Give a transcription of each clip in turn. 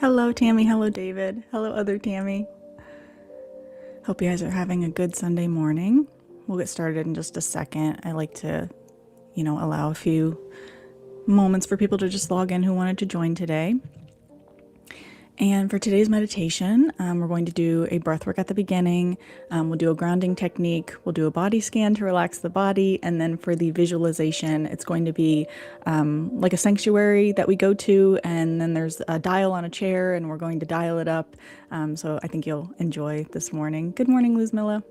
Hello, Tammy. Hello, David. Hello, other Tammy. Hope you guys are having a good Sunday morning. We'll get started in just a second. I like to, allow a few moments for people to just log in who wanted to join today. And for today's meditation, we're going to do a breath work at the beginning. We'll do a grounding technique. We'll do a body scan to relax the body. And then for the visualization, it's going to be like a sanctuary that we go to. And then there's a dial on a chair and we're going to dial it up. So I think you'll enjoy this morning. Good morning, Luzmilla.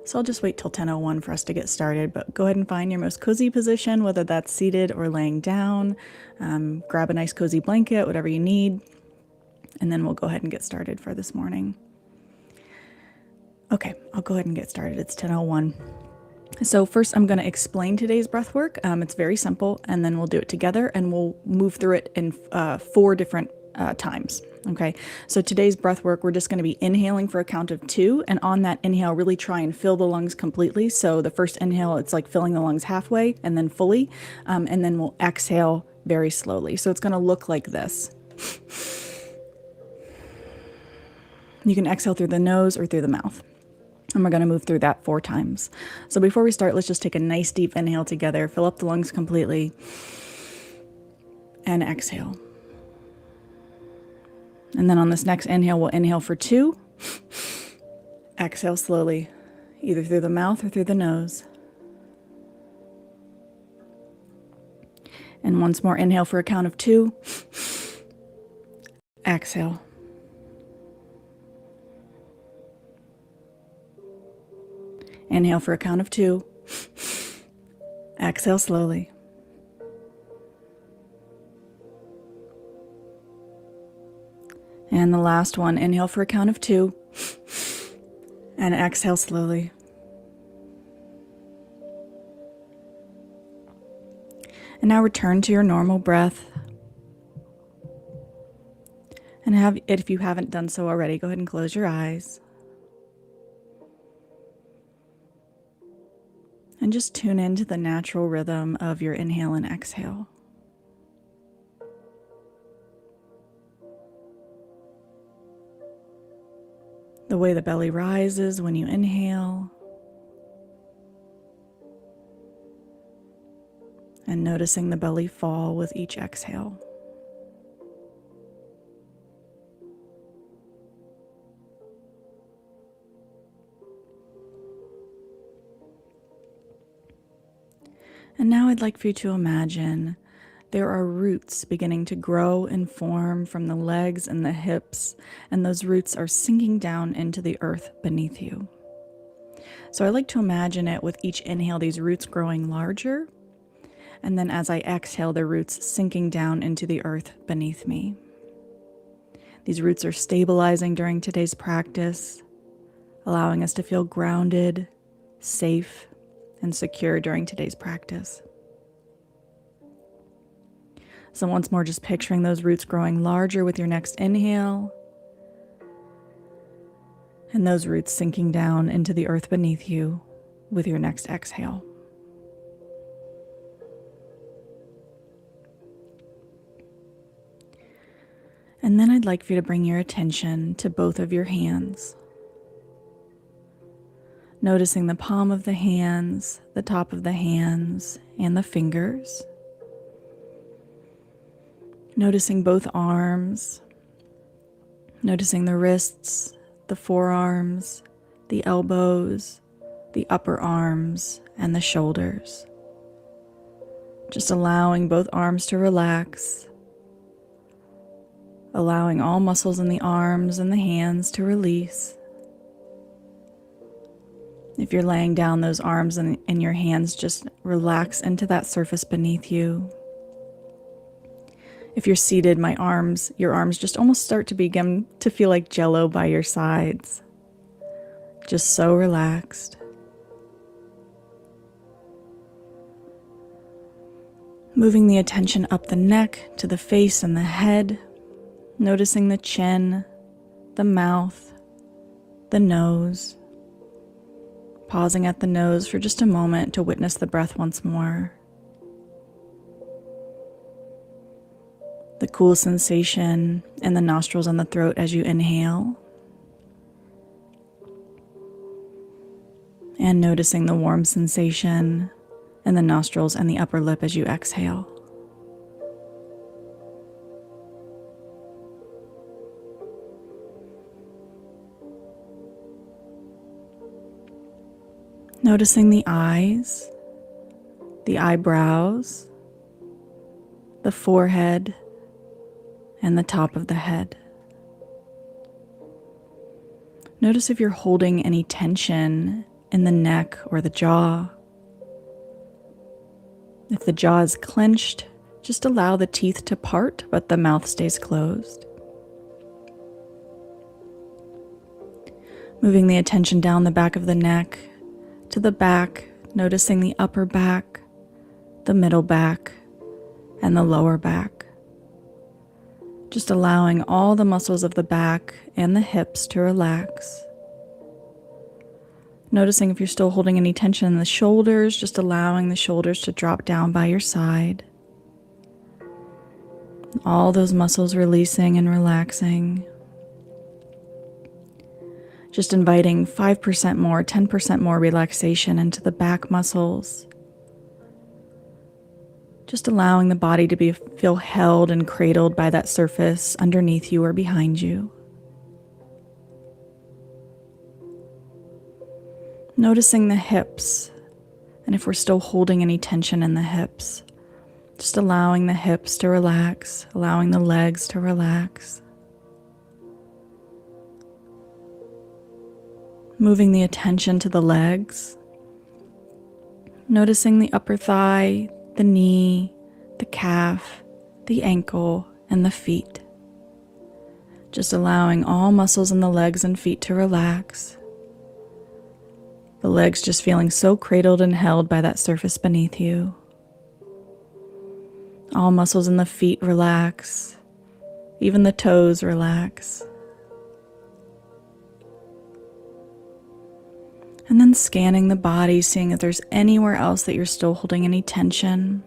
So I'll just wait till 10:01 for us to get started, but go ahead and find your most cozy position, whether that's seated or laying down. Grab a nice cozy blanket, whatever you need, and then we'll go ahead and get started for this morning. Okay, I'll go ahead and get started. It's 10:01. So first I'm going to explain today's breath work. It's very simple, and then we'll do it together, and we'll move through it in 4 different times. Okay, so today's breath work, we're just going to be inhaling for a count of 2, and on that inhale, really try and fill the lungs completely. So the first inhale, it's like filling the lungs halfway and then fully, and then we'll exhale very slowly. So it's going to look like this. You can exhale through the nose or through the mouth. And we're going to move through that 4 times. So before we start, let's just take a nice deep inhale together, fill up the lungs completely, and exhale. And then on this next inhale, we'll inhale for 2. Exhale slowly, either through the mouth or through the nose. And once more, inhale for a count of 2. Exhale. Inhale for a count of 2. Exhale slowly. And the last one, inhale for a count of 2. And exhale slowly. And now return to your normal breath. And if you haven't done so already, go ahead and close your eyes. And just tune into the natural rhythm of your inhale and exhale. The way the belly rises when you inhale. And noticing the belly fall with each exhale. And now I'd like for you to imagine there are roots beginning to grow and form from the legs and the hips, and those roots are sinking down into the earth beneath you. So I like to imagine it with each inhale, these roots growing larger, and then as I exhale, the roots sinking down into the earth beneath me. These roots are stabilizing during today's practice, allowing us to feel grounded, safe, and secure during today's practice. So once more, just picturing those roots growing larger with your next inhale, and those roots sinking down into the earth beneath you with your next exhale. And then I'd like for you to bring your attention to both of your hands. Noticing the palm of the hands, the top of the hands, and the fingers. Noticing both arms. Noticing the wrists, the forearms, the elbows, the upper arms, and the shoulders. Just allowing both arms to relax. Allowing all muscles in the arms and the hands to release. If you're laying down, those arms and your hands just relax into that surface beneath you. If you're seated, your arms just almost start to begin to feel like jello by your sides. Just so relaxed. Moving the attention up the neck to the face and the head. Noticing the chin, the mouth, the nose. Pausing at the nose for just a moment to witness the breath once more. the cool sensation in the nostrils and the throat as you inhale, and noticing the warm sensation in the nostrils and the upper lip as you exhale. Noticing the eyes, the eyebrows, the forehead, and the top of the head. Notice if you're holding any tension in the neck or the jaw. If the jaw is clenched, just allow the teeth to part, but the mouth stays closed. Moving the attention down the back of the neck to the back, noticing the upper back, the middle back, and the lower back. Just allowing all the muscles of the back and the hips to relax. Noticing if you're still holding any tension in the shoulders, just allowing the shoulders to drop down by your side. All those muscles releasing and relaxing. Just inviting 5% more, 10% more relaxation into the back muscles. Just allowing the body to feel held and cradled by that surface underneath you or behind you. Noticing the hips, and if we're still holding any tension in the hips, just allowing the hips to relax, allowing the legs to relax. Moving the attention to the legs, noticing the upper thigh, the knee, the calf, the ankle, and the feet. Just allowing all muscles in the legs and feet to relax. The legs just feeling so cradled and held by that surface beneath you. All muscles in the feet relax. Even the toes relax. And then scanning the body, seeing if there's anywhere else that you're still holding any tension.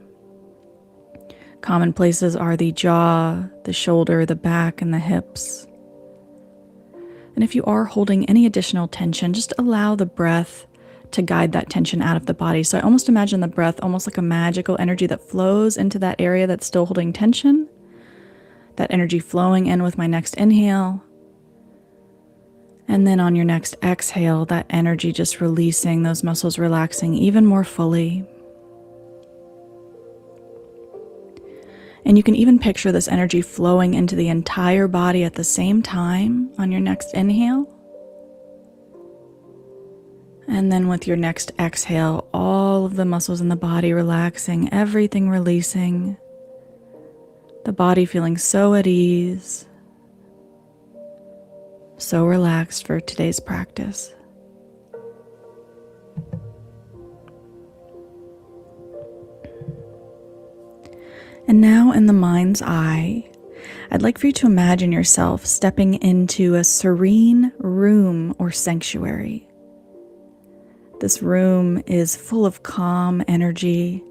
Common places are the jaw, the shoulder, the back, and the hips. And if you are holding any additional tension, just allow the breath to guide that tension out of the body. So I almost imagine the breath almost like a magical energy that flows into that area that's still holding tension. That energy flowing in with my next inhale. And then on your next exhale, that energy just releasing, those muscles relaxing even more fully. And you can even picture this energy flowing into the entire body at the same time on your next inhale. And then with your next exhale, all of the muscles in the body relaxing, everything releasing. The body feeling so at ease. So relaxed for today's practice. And now in the mind's eye, I'd like for you to imagine yourself stepping into a serene room or sanctuary. This room is full of calm energy,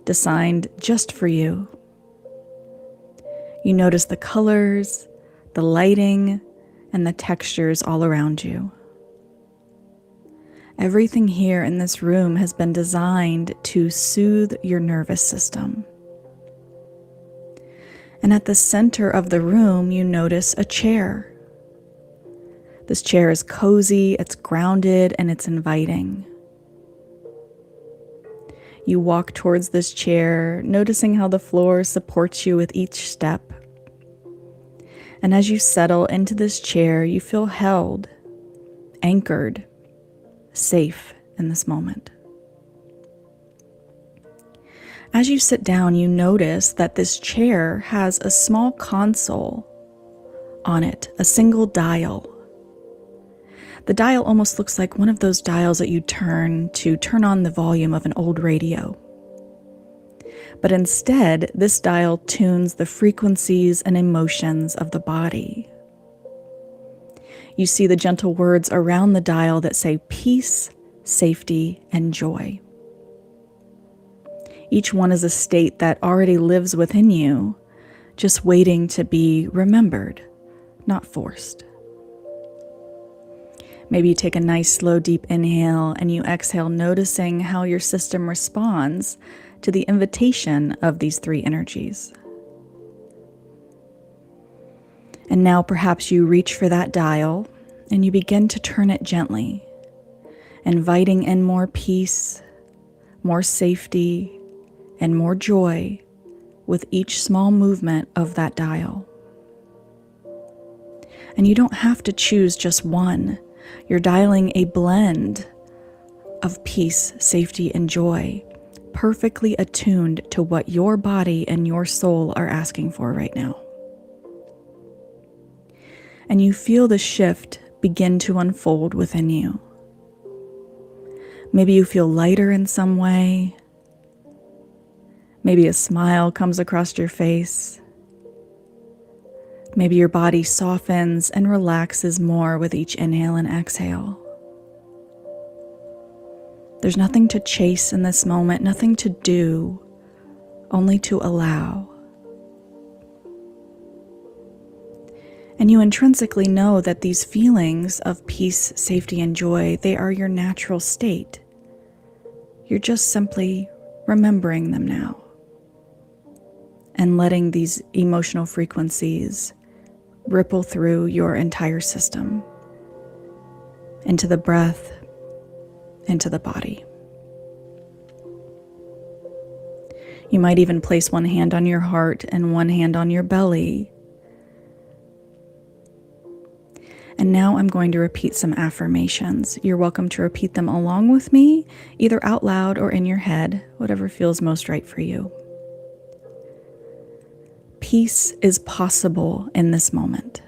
designed just for you. You notice the colors, the lighting, and the textures all around you. Everything here in this room has been designed to soothe your nervous system. And at the center of the room, you notice a chair. This chair is cozy, it's grounded, and it's inviting. You walk towards this chair, noticing how the floor supports you with each step. And as you settle into this chair, you feel held, anchored, safe in this moment. As you sit down, you notice that this chair has a small console on it, a single dial. The dial almost looks like one of those dials that you turn to turn on the volume of an old radio. But instead, this dial tunes the frequencies and emotions of the body. You see the gentle words around the dial that say peace, safety, and joy. Each one is a state that already lives within you, just waiting to be remembered, not forced. Maybe you take a nice, slow, deep inhale and you exhale, noticing how your system responds to the invitation of these three energies. And now perhaps you reach for that dial and you begin to turn it gently, inviting in more peace, more safety, and more joy with each small movement of that dial. And you don't have to choose just one. You're dialing a blend of peace, safety, and joy, perfectly attuned to what your body and your soul are asking for right now. And you feel the shift begin to unfold within you. Maybe you feel lighter in some way. Maybe a smile comes across your face. Maybe your body softens and relaxes more with each inhale and exhale. There's nothing to chase in this moment, nothing to do, only to allow. And you intrinsically know that these feelings of peace, safety, and joy, they are your natural state. You're just simply remembering them now and letting these emotional frequencies ripple through your entire system, into the breath, into the body. You might even place one hand on your heart and one hand on your belly. And now I'm going to repeat some affirmations. You're welcome to repeat them along with me, either out loud or in your head, whatever feels most right for you. Peace is possible in this moment.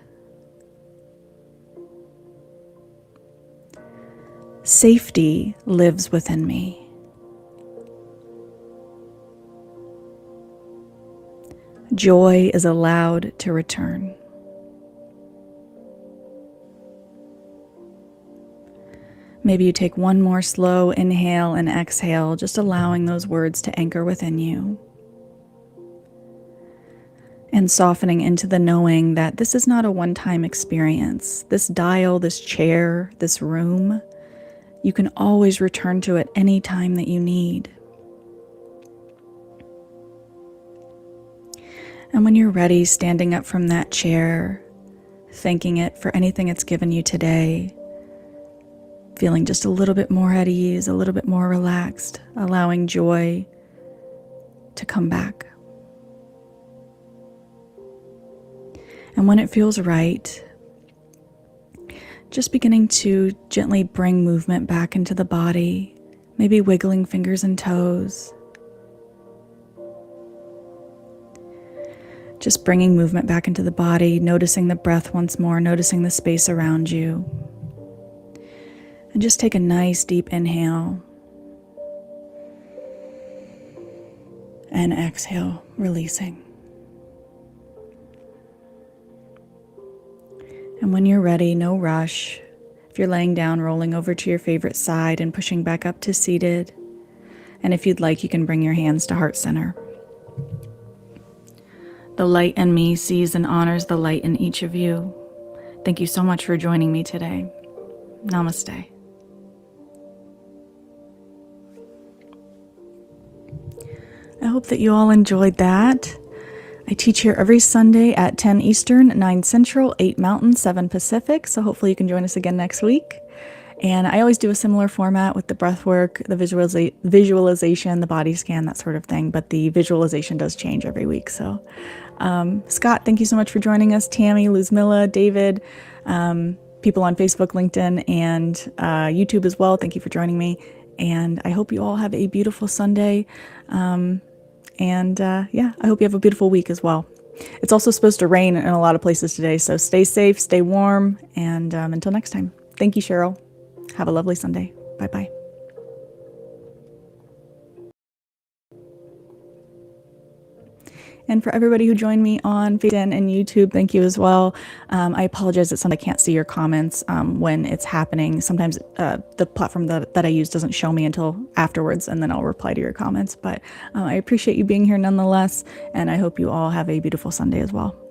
Safety lives within me. Joy is allowed to return. Maybe you take one more slow inhale and exhale, just allowing those words to anchor within you. And softening into the knowing that this is not a one-time experience. This dial, this chair, this room, you can always return to it any time that you need. And when you're ready, standing up from that chair, thanking it for anything it's given you today, feeling just a little bit more at ease, a little bit more relaxed, allowing joy to come back. And when it feels right, just beginning to gently bring movement back into the body, maybe wiggling fingers and toes. Just bringing movement back into the body, noticing the breath once more, noticing the space around you. And just take a nice deep inhale and exhale, releasing. And when you're ready, no rush. If you're laying down, rolling over to your favorite side and pushing back up to seated. And if you'd like, you can bring your hands to heart center. The light in me sees and honors the light in each of you. Thank you so much for joining me today. Namaste. I hope that you all enjoyed that. I teach here every Sunday at 10 Eastern, 9 Central, 8 Mountain, 7 Pacific, so hopefully you can join us again next week. And I always do a similar format with the breath work, the visualization, the body scan, that sort of thing, but the visualization does change every week. So Scott, thank you so much for joining us. Tammy, Luzmilla, David, people on Facebook, LinkedIn, and YouTube as well. Thank you for joining me. And I hope you all have a beautiful Sunday. I hope you have a beautiful week as well. It's also supposed to rain in a lot of places today, so stay safe, stay warm, and until next time. Thank you, Cheryl. Have a lovely Sunday. Bye-bye. And for everybody who joined me on Facebook and YouTube, thank you as well. I apologize that sometimes I can't see your comments when it's happening. Sometimes the platform that I use doesn't show me until afterwards, and then I'll reply to your comments. But I appreciate you being here nonetheless, and I hope you all have a beautiful Sunday as well.